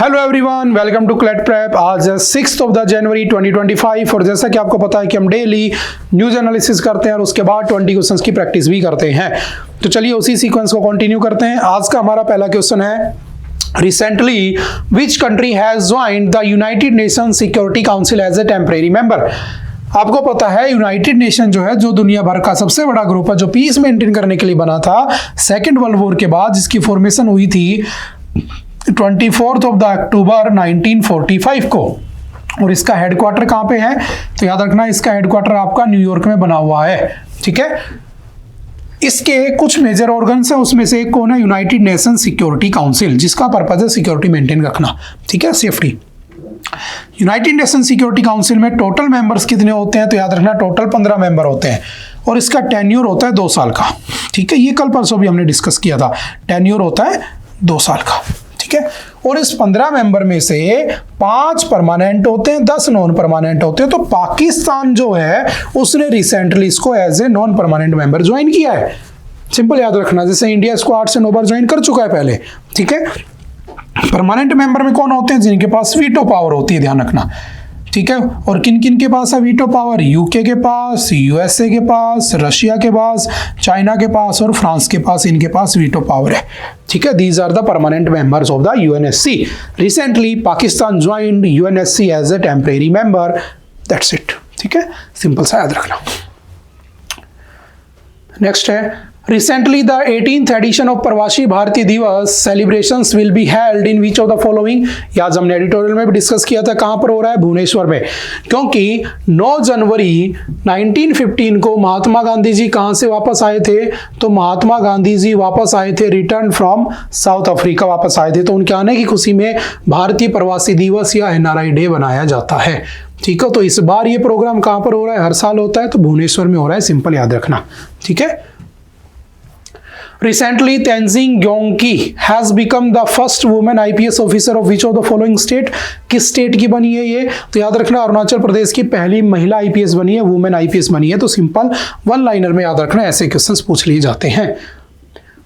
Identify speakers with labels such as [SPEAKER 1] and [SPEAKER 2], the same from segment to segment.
[SPEAKER 1] Hello everyone, welcome to CLAT prep. आज 6 जनवरी 2025 और जैसा कि आपको पता है कि हम डेली न्यूज एनालिसिस करते हैं और उसके बाद 20 क्वेश्चंस की प्रैक्टिस भी करते हैं। तो चलिए उसी सीक्वेंस को कंटिन्यू करते हैं। आज का हमारा पहला क्वेश्चन है, recently which country has joined the United Nation Security Council as a temporary member. आपको पता है यूनाइटेड नेशन जो है, जो दुनिया भर का सबसे बड़ा ग्रुप है जो पीस मेंटेन करने के लिए बना था सेकेंड वर्ल्ड वॉर के बाद, जिसकी फॉर्मेशन हुई थी 24 अक्टूबर 1945 को। और इसका हेडक्वार्टर कहाँ पे है, तो याद रखना इसका हेडक्वार्टर आपका न्यूयॉर्क में बना हुआ है। ठीक है, इसके कुछ मेजर ऑर्गन्स हैं, उसमें से एक कौन है, यूनाइटेड नेशन सिक्योरिटी काउंसिल, जिसका पर्पज है सिक्योरिटी मेंटेन रखना। ठीक है, safety. United Nation Security council में टोटल मेंबर्स कितने होते हैं, तो याद रखना टोटल 15 मेंबर होते हैं और इसका टेन्योर होता है 2 साल का। ठीक है, ये कल परसों भी हमने डिस्कस किया था, टेन्योर होता है 2 साल का। ठीक है, और इस 15 मेंबर में से 5 परमानेंट होते हैं, 10 नॉन परमानेंट होते हैं। तो पाकिस्तान जो है उसने रिसेंटली इसको as a non permanent member join किया है। सिंपल याद रखना, जैसे इंडिया इसको 8 से 9 बार ज्वाइन कर चुका है पहले। ठीक है, परमानेंट मेंबर में कौन होते हैं, जिनके पास वीटो पावर होती है, ध्यान रखना। ठीक है, और किन किन के पास है वीटो पावर, यूके के पास, यूएसए के पास, रशिया के पास, चाइना के पास और फ्रांस के पास, इनके पास वीटो पावर है। ठीक है, these are the permanent members of the UNSC. Recently Pakistan joined UNSC as a temporary member, that's it. ठीक है, सिंपल सा याद रखना। नेक्स्ट है, Recently, the 18th edition of प्रवासी भारतीय दिवस celebrations will be held in which of the following। आज हमने एडिटोरियल में भी डिस्कस किया था, कहां पर हो रहा है, भुवनेश्वर में। क्योंकि 9 जनवरी 1915 को महात्मा गांधी जी कहां से वापस आए थे, तो महात्मा गांधी जी वापस आए थे, रिटर्न फ्रॉम साउथ अफ्रीका वापस आए थे। तो उनके आने की खुशी में भारतीय प्रवासी दिवस या एनआरआई डे बनाया जाता है। ठीक है, तो इस बार ये प्रोग्राम कहां पर हो रहा है, हर साल होता है तो भुवनेश्वर में हो रहा है, सिंपल याद रखना। ठीक है, Recently, Tenzing Gyongki has become the first woman IPS officer of which of the following state। किस स्टेट की बनी है ये, तो याद रखना अरुणाचल प्रदेश की पहली महिला आईपीएस बनी है, वुमेन आईपीएस बनी है। तो सिंपल 1 लाइनर में याद रखना, ऐसे क्वेश्चंस पूछ लिए जाते हैं।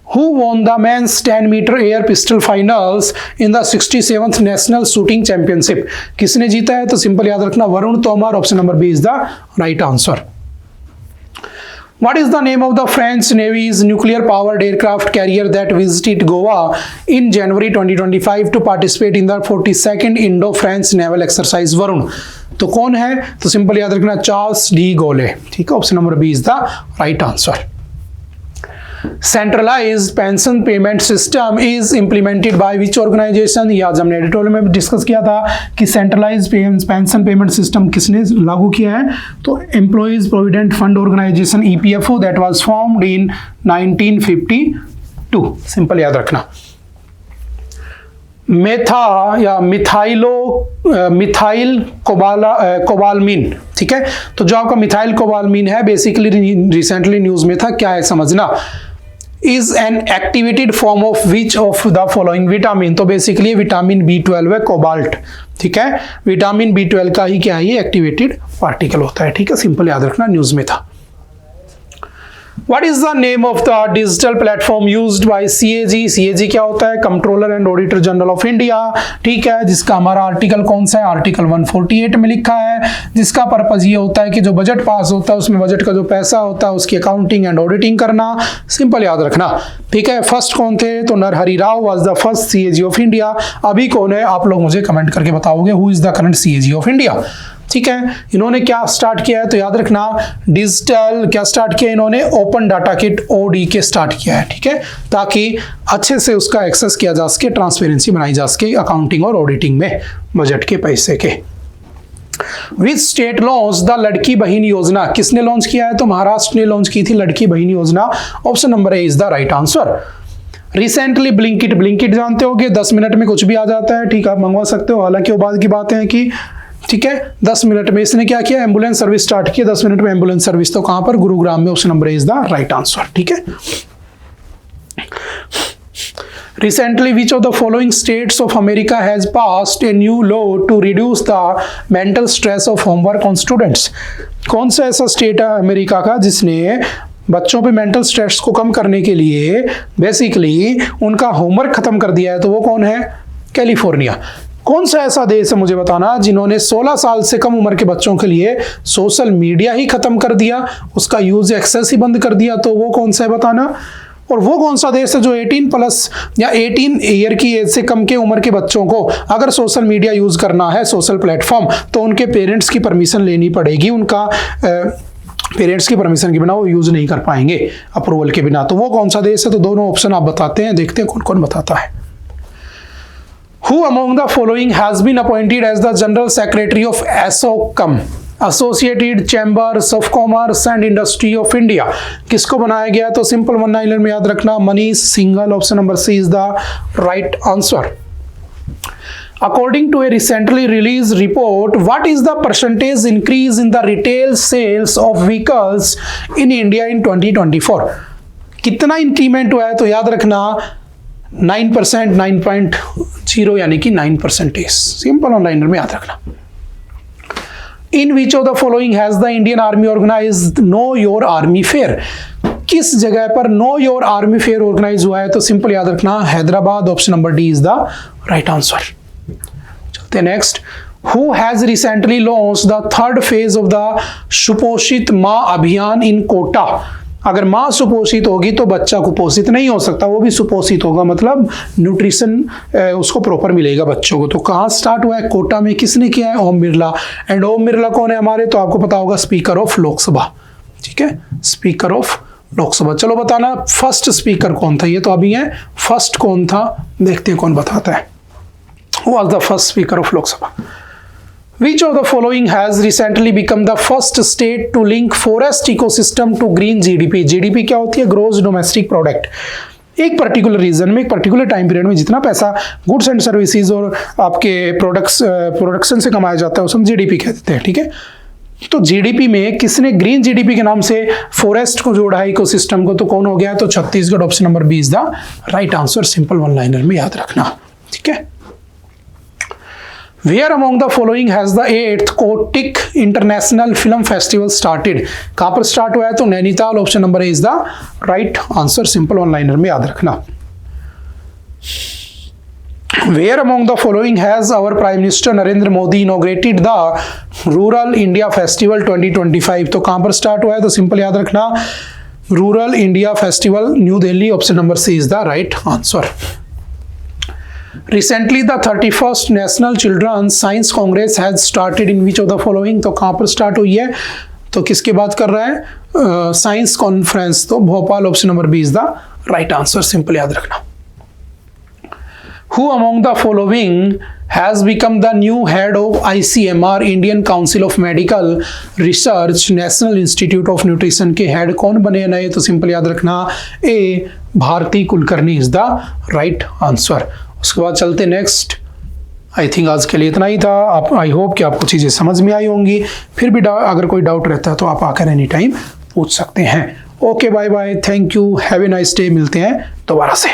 [SPEAKER 1] Who won the men's 10 metre air pistol finals in the 67th national shooting championship. किसने जीता है, तो सिंपल याद रखना Varun Tomar. Option number B is the right answer. What is the name of the French Navy's nuclear-powered aircraft carrier that visited Goa in January 2025 to participate in the 42nd Indo-French Naval Exercise Varun. तो कौन है, तो simple याद रखना Charles de Gole. ठीक है, option number B is the right answer. Centralized pension payment system is implemented by which organization. ये आज हमने एडिटोरियल में डिस्कस किया था कि सेंट्रलाइज्ड पेंशन पेमेंट सिस्टम किसने लागू किया है, तो employees provident fund organization EPFO, that was formed in 1952। Simple याद रखना। मेथा या मिथाइल कोबालमीन। ठीक है, तो जो आपका मिथाइल कोबालमीन है, बेसिकली रिसेंटली न्यूज में था, क्या है समझना, is an activated form of which of the following vitamin. तो बेसिकली विटामिन B12 है, कोबाल्ट। ठीक है, विटामिन B12 का ही क्या है, ये एक्टिवेटेड पार्टिकल होता है। ठीक है, सिंपल याद रखना, न्यूज में था। What is the name of the digital platform used by CAG? CAG क्या होता है, controller and auditor general of India. ठीक है, जिसका हमारा आर्टिकल कौन सा है, आर्टिकल 148 में लिखा है, जिसका पर्पज ये होता है कि जो बजट पास होता है उसमें बजट का जो पैसा होता है उसकी अकाउंटिंग एंड ऑडिटिंग करना। सिंपल याद रखना। ठीक है, फर्स्ट कौन थे, तो Narahari Rao was the first CAG of India. अभी कौन है, आप लोग मुझे कमेंट करके बताओगे, who is the current CAG of India. ठीक है, इन्होंने क्या स्टार्ट किया है, तो याद रखना डिजिटल क्या स्टार्ट किया इन्होंने, open data kit ODK start किया है। ठीक है, ताकि अच्छे से उसका एक्सेस किया जा सके, ट्रांसपेरेंसी बनाई जा सके अकाउंटिंग और ऑडिटिंग में बजट के पैसे के। विच स्टेट लॉन्च द लड़की बहन योजना। किसने लॉन्च किया है, तो महाराष्ट्र ने लॉन्च की थी लड़की बहन योजना। Option number A is the right answer. Recently Blinkit जानते होगे, 10 मिनट में कुछ भी आ जाता है। ठीक है, आप मंगवा सकते हो, हालांकि वो बात की बात है कि ठीक है 10 मिनट में इसने क्या किया, एम्बुलेंस सर्विस स्टार्ट किया, 10 मिनट में एम्बुलेंस सर्विस। तो कहां पर, गुरुग्राम में। Option number is the right answer. ठीक है, Recently, which of the following states of America has passed a new law to reduce the mental stress of homework on students? कौन सा ऐसा स्टेट है अमेरिका का जिसने बच्चों पे मेंटल स्ट्रेस को कम करने के लिए बेसिकली उनका होमवर्क खत्म कर दिया है? तो वो कौन है? कैलिफोर्निया। कौन सा ऐसा देश है मुझे बताना जिन्होंने 16 साल से कम उम्र के बच्चों के लिए सोशल मीडिया ही खत्म कर दिया, उसका यूज एक्सेस ही बंद कर दिया, तो वो कौन सा है बताना। और वो कौन सा देश है जो 18 प्लस या 18 ईयर की एज से कम के उम्र के बच्चों को अगर सोशल मीडिया यूज करना है, सोशल प्लेटफॉर्म, तो उनके पेरेंट्स की परमिशन लेनी पड़ेगी, उनका पेरेंट्स की परमिशन के बिना वो यूज नहीं कर पाएंगे, अप्रूवल के बिना। तो वो कौन सा देश है, तो दोनों ऑप्शन आप बताते हैं, देखते हैं कौन कौन बताता है। Who among the following has been appointed as the General Secretary of ASSOCHAM, Associated Chambers of Commerce and Industry of India? किसको बनाया गया, तो सिंपल वन लाइनर में याद रखना, Manish Singhal. Option number C is the right answer. According to a recently released report, what is the percentage increase in the retail sales of vehicles in India in 2024? कितना increment हुआ है, तो याद रखना 9%, 9.0 यानी कि 9%। सिंपल ऑनलाइनर में याद रखना। In which of the following has the Indian army organized know your army fair? किस जगह पर know your army fair organize हुआ है, तो सिंपल याद रखना Hyderabad. Option number D is the right answer. चलते next. Who has recently launch the third phase of the Suposhit Maa अभियान इन कोटा? अगर माँ सुपोषित होगी तो बच्चा कुपोषित नहीं हो सकता, वो भी सुपोषित होगा, मतलब न्यूट्रिशन उसको प्रॉपर मिलेगा बच्चों को। तो कहाँ स्टार्ट हुआ है, कोटा में। किसने किया है, ओम बिरला। एंड ओम बिरला कौन है हमारे, तो आपको पता होगा स्पीकर ऑफ लोकसभा, ठीक है, स्पीकर ऑफ लोकसभा। चलो बताना फर्स्ट स्पीकर कौन था, ये तो अभी है, फर्स्ट कौन था, देखते हैं कौन बताता है। Who was the first speaker of Lok Sabha? Which of the following has recently become the first state to link forest ecosystem to green GDP? GDP क्या होती है, ग्रोस डोमेस्टिक प्रोडक्ट। एक पर्टिकुलर रीजन में, एक particular time period में जितना पैसा goods and services और आपके प्रोडक्शन से कमाया जाता है उसे हम जीडीपी कह देते हैं, ठीक है। तो जीडीपी में किसने ग्रीन जीडीपी के नाम से फॉरेस्ट को जोड़ा है, इकोसिस्टम को, तो कौन हो गया, तो Chhattisgarh. Option number B is the right answer. Simple one liner में याद रखना, ठीक है। Where among the following has the 8th Kotik International Film Festival started? कहाँ पर स्टार्ट हुआ है, तो Nainital. Option number A is the right answer. Simple one liner में याद रखना। Where among the following has our Prime Minister Narendra Modi inaugurated the Rural India Festival 2025? तो कहाँ पर स्टार्ट हुआ है, तो सिंपल याद रखना, rural India festival New Delhi. Option number C is the right answer. Recently, the 31st National Children's Science Congress has started in which of the following? तो कहाँ पर स्टार्ट हुई है, तो किसकी बात कर रहा है, साइंस कॉन्फ्रेंस, तो Bhopal. Option number B is the right answer. Simple याद रखना। Who among the following has become the new head of ICMR, Indian Council of Medical Research, National Institute of Nutrition के हेड कौन बने नए, तो simple याद रखना, A Bharati Kulkarni is the right answer. उसके बाद चलते नेक्स्ट। आई थिंक आज के लिए इतना ही था। आप, आई होप कि आपको चीज़ें समझ में आई होंगी। फिर भी अगर कोई डाउट रहता है तो आप आकर एनी टाइम पूछ सकते हैं। Okay, bye bye, thank you, have a nice day. मिलते हैं दोबारा से।